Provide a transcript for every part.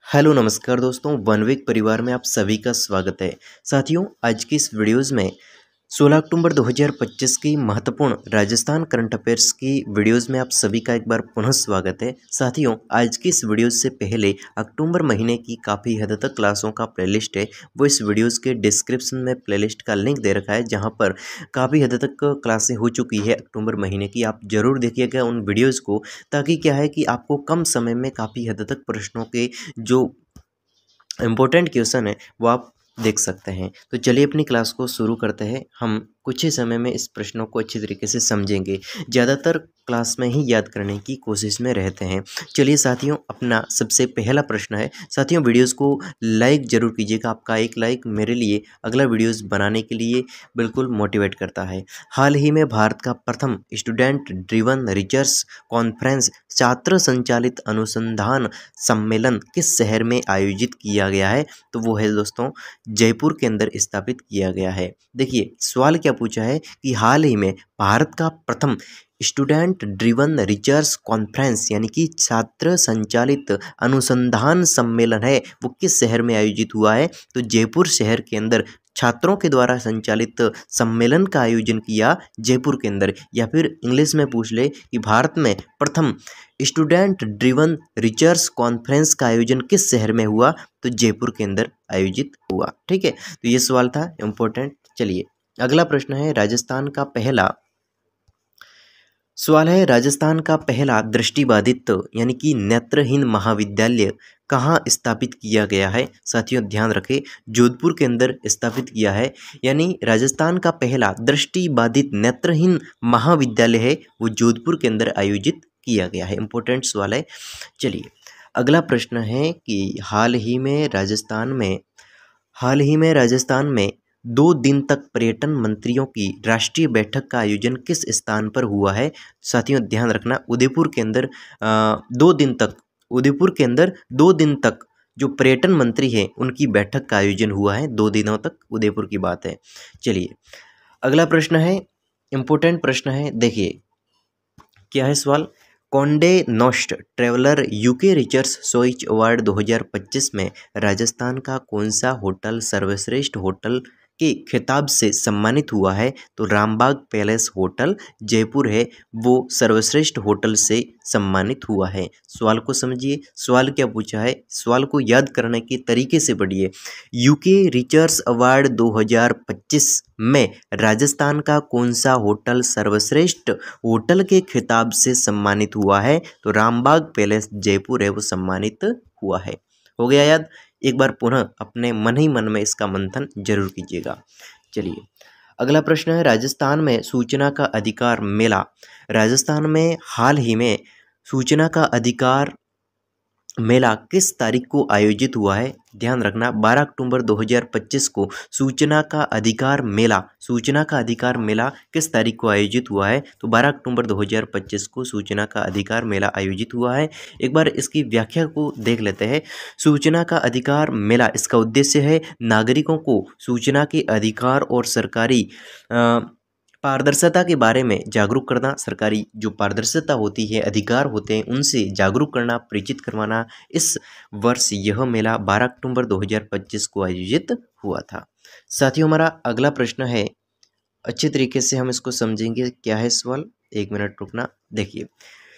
Hello नमस्कार दोस्तों, one week परिवार में आप सभी का स्वागत है। साथियों, आज की इस वीडियोज़ में 16 अक्टूबर 2025 की महत्वपूर्ण राजस्थान करंट अफेयर्स की वीडियोज़ में आप सभी का एक बार पुनः स्वागत है। साथियों, आज की इस वीडियोज़ से पहले अक्टूबर महीने की काफ़ी हद तक क्लासों का प्लेलिस्ट है, वो इस वीडियोज़ के डिस्क्रिप्शन में प्लेलिस्ट का लिंक दे रखा है, जहां पर काफ़ी हद तक क्लासें हो चुकी है अक्टूबर महीने की। आप ज़रूर देखिएगा उन वीडियोज़ को, ताकि क्या है कि आपको कम समय में काफ़ी हद तक प्रश्नों के जो इम्पोर्टेंट क्वेश्चन है वो आप देख सकते हैं। तो चलिए अपनी क्लास को शुरू करते हैं। हम कुछ ही समय में इस प्रश्नों को अच्छी तरीके से समझेंगे। ज़्यादातर क्लास में ही याद करने की कोशिश में रहते हैं। चलिए साथियों, अपना सबसे पहला प्रश्न है। साथियों, वीडियोस को लाइक ज़रूर कीजिएगा। आपका एक लाइक मेरे लिए अगला वीडियोस बनाने के लिए बिल्कुल मोटिवेट करता है। हाल ही में भारत का प्रथम स्टूडेंट ड्रिवन रिसर्च कॉन्फ्रेंस छात्र संचालित अनुसंधान सम्मेलन किस शहर में आयोजित किया गया है? तो वो है दोस्तों जयपुर के अंदर स्थापित किया गया है। देखिए सवाल क्या पूछा है कि हाल ही में भारत का प्रथम स्टूडेंट ड्रिवन रिसर्च कॉन्फ्रेंस यानी कि छात्र संचालित अनुसंधान सम्मेलन है, वो किस शहर में आयोजित हुआ है? तो जयपुर शहर के अंदर छात्रों के द्वारा संचालित सम्मेलन का आयोजन किया जयपुर के अंदर। या फिर इंग्लिश में पूछ ले कि भारत में प्रथम स्टूडेंट ड्रिवन रिसर्च कॉन्फ्रेंस का आयोजन किस शहर में हुआ? तो जयपुर के अंदर आयोजित हुआ। ठीक है, तो ये सवाल था इम्पोर्टेंट। चलिए अगला प्रश्न है। राजस्थान का पहला दृष्टिबाधित यानी कि नेत्रहीन महाविद्यालय कहाँ स्थापित किया गया है? साथियों ध्यान रखें, जोधपुर के अंदर स्थापित किया है। यानी राजस्थान का पहला दृष्टिबाधित नेत्रहीन महाविद्यालय है, वो जोधपुर के अंदर आयोजित किया गया है। इंपॉर्टेंट सवाल है। चलिए अगला प्रश्न है कि हाल ही में राजस्थान में 2 दिन तक पर्यटन मंत्रियों की राष्ट्रीय बैठक का आयोजन किस स्थान पर हुआ है? साथियों ध्यान रखना, उदयपुर के अंदर 2 दिन तक जो पर्यटन मंत्री हैं उनकी बैठक का आयोजन हुआ है। 2 दिनों तक, उदयपुर की बात है। चलिए अगला प्रश्न है, इम्पोर्टेंट प्रश्न है। देखिए क्या है सवाल। Conde Nast traveller UK research choice award 2025 में राजस्थान का कौन सा होटल सर्वश्रेष्ठ होटल के खिताब से सम्मानित हुआ है? तो रामबाग पैलेस होटल जयपुर है, वो सर्वश्रेष्ठ होटल से सम्मानित हुआ है। सवाल को समझिए, सवाल क्या पूछा है, सवाल को याद करने के तरीके से पढ़िए। यूके रिसर्च अवार्ड 2025 में राजस्थान का कौन सा होटल सर्वश्रेष्ठ होटल के खिताब से सम्मानित हुआ है? तो रामबाग पैलेस जयपुर है, वो सम्मानित हुआ है। हो गया याद? एक बार पुनः अपने मन ही मन में इसका मंथन जरूर कीजिएगा। चलिए अगला प्रश्न है। राजस्थान में हाल ही में सूचना का अधिकार मेला किस तारीख को आयोजित हुआ है? ध्यान रखना, 12 अक्टूबर 2025 को सूचना का अधिकार मेला किस तारीख को आयोजित हुआ है? तो 12 अक्टूबर 2025 को सूचना का अधिकार मेला आयोजित हुआ है। एक बार इसकी व्याख्या को देख लेते हैं। सूचना का अधिकार मेला, इसका उद्देश्य है नागरिकों को सूचना के अधिकार और सरकारी पारदर्शिता के बारे में जागरूक करना। सरकारी जो पारदर्शिता होती है, अधिकार होते हैं, उनसे जागरूक करना, परिचित करवाना। इस वर्ष यह मेला 12 अक्टूबर 2025 को आयोजित हुआ था। साथियों हमारा अगला प्रश्न है, अच्छे तरीके से हम इसको समझेंगे। क्या है सवाल, 1 मिनट रुकना। देखिए,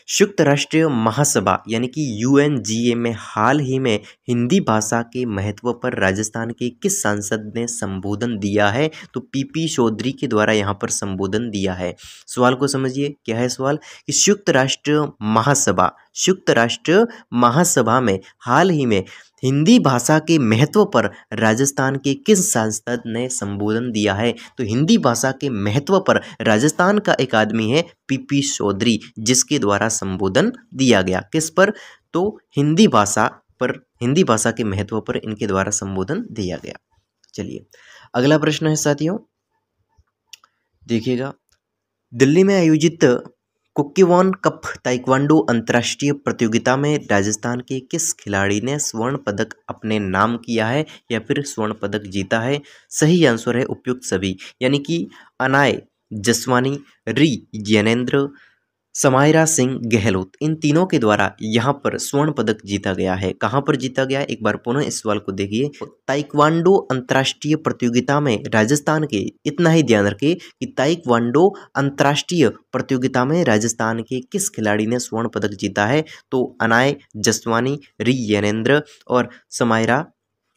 संयुक्त राष्ट्र महासभा यानी कि UNGA में हाल ही में हिंदी भाषा के महत्व पर राजस्थान के किस सांसद ने संबोधन दिया है? तो PP चौधरी के द्वारा यहाँ पर संबोधन दिया है। सवाल को समझिए, क्या है सवाल कि संयुक्त राष्ट्र महासभा में हाल ही में हिंदी भाषा के महत्व पर राजस्थान के किस सांसद ने संबोधन दिया है? तो हिंदी भाषा के महत्व पर राजस्थान का एक आदमी है PP चौधरी, जिसके द्वारा संबोधन दिया गया। किस पर? तो हिंदी भाषा के महत्व पर इनके द्वारा संबोधन दिया गया। चलिए अगला प्रश्न है साथियों, देखिएगा। दिल्ली में आयोजित कुक्कीवॉन कप ताइक्वांडो अंतर्राष्ट्रीय प्रतियोगिता में राजस्थान के किस खिलाड़ी ने स्वर्ण पदक अपने नाम किया है या फिर स्वर्ण पदक जीता है? सही आंसर है उपयुक्त सभी, यानी कि अनाय जसवानी, री ज्ञानेंद्र, समायरा सिंह गहलोत, इन तीनों के द्वारा यहाँ पर स्वर्ण पदक जीता गया है। कहाँ पर जीता गया, एक बार पुनः इस सवाल को देखिए। ताइक्वांडो अंतर्राष्ट्रीय प्रतियोगिता में राजस्थान के, इतना ही ध्यान रखिए कि ताइक्वांडो अंतर्राष्ट्रीय प्रतियोगिता में राजस्थान के किस खिलाड़ी ने स्वर्ण पदक जीता है, तो अनाय जसवानी, री यनेंद्र और समायरा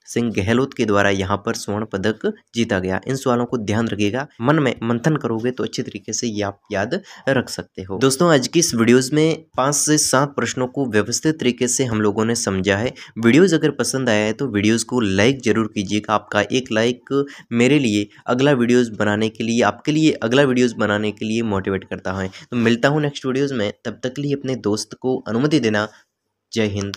सिंह गहलोत के द्वारा यहाँ पर स्वर्ण पदक जीता गया। इन सवालों को ध्यान रखिएगा, मन में मंथन करोगे तो अच्छी तरीके से ये आप याद रख सकते हो। दोस्तों आज की इस वीडियोस में 5 से 7 प्रश्नों को व्यवस्थित तरीके से हम लोगों ने समझा है। वीडियोस अगर पसंद आया है तो वीडियोस को लाइक जरूर कीजिएगा। आपका एक लाइक मेरे लिए अगला वीडियोस बनाने के लिए, आपके लिए अगला वीडियोस बनाने के लिए मोटिवेट करता है। तो मिलता हूँ नेक्स्ट वीडियोज़ में, तब तक के लिए अपने दोस्त को अनुमति देना। जय हिंद।